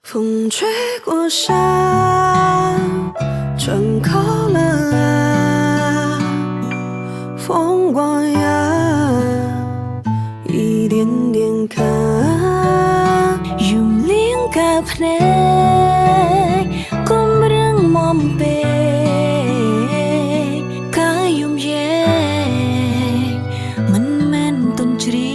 风吹过山，城靠了岸，风过呀，一点点看，用灵感ភ្នែកគុំរឿងមុំពេកកាយយំយេមិនមែនទុនជ្រា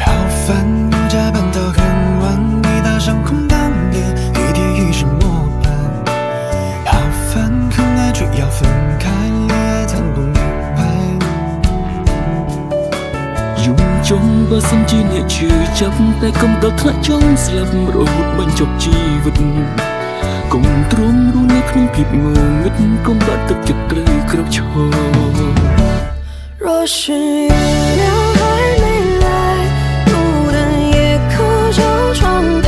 好烦有加班到很晚，你搭上空档的地铁已是末班，好烦很爱却要分开，恋爱谈不明白。យំចង់បើសិនជាអ្នកជឿចាប់តែកុំដល់ថ្នាក់ចង់ស្លាប់រហូតបញ្ចប់ជីវិតកុំទ្រាំរស់នៅក្នុងភាពងងឹតកុំបាត់ទឹកចិត្តត្រូវគ្រប់ឈរ若是月亮还没来，路灯也可就窗台，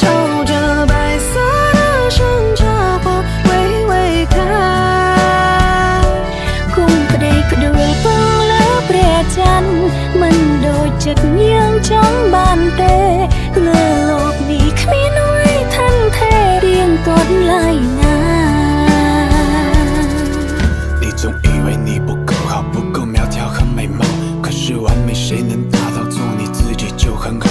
照着白色的山茶花微微开。គុំប្តីផ្ដួលពឹងលើព្រះច័ន្ទមិនដូចចិត្តយើងចង់បានទេលើលោកនេះគ្មានអ្វីថិនថេររៀងទាត់ឡើយណា你总以为你不够好，不够苗条和美貌，可是完美谁能达到？做你自己就很好。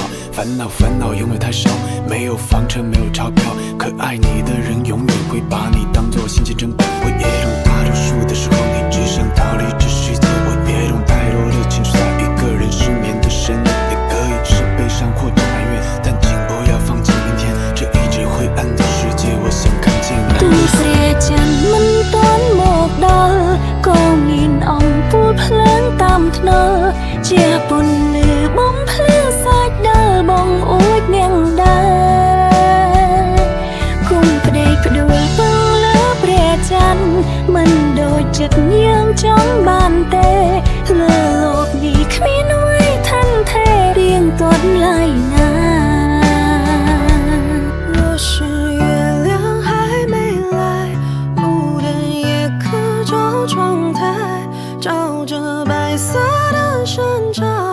烦恼永远太少，没有房车没有钞票，可爱你的人永远会把你当作心情珍宝。我也懂大多数的时候你只想逃离这世界，我也懂太多的情绪在一个人失眠的深夜，也可以是悲伤或者埋怨，但请不要放弃明天这一直灰暗的世界，我想看见你。ទូព្រះច័ន្ទមិនទាន់មកដល់ក៏មានអង្គពូលភ្លើងតាមថ្នល់ជាពន្លឺបំភ្លឺសាច់ដល់បងអួចនាងដែរគុំប្តីផ្ដួលពឹងលើព្រះច័ន្ទមិនដូចចិត្តយើងចង់បានទេលើលោកនេះគ្មានអ្វីថិនថេររៀងទាត់ឡើយណា若是月亮还没来，路灯也可照窗台，照着白色的山茶。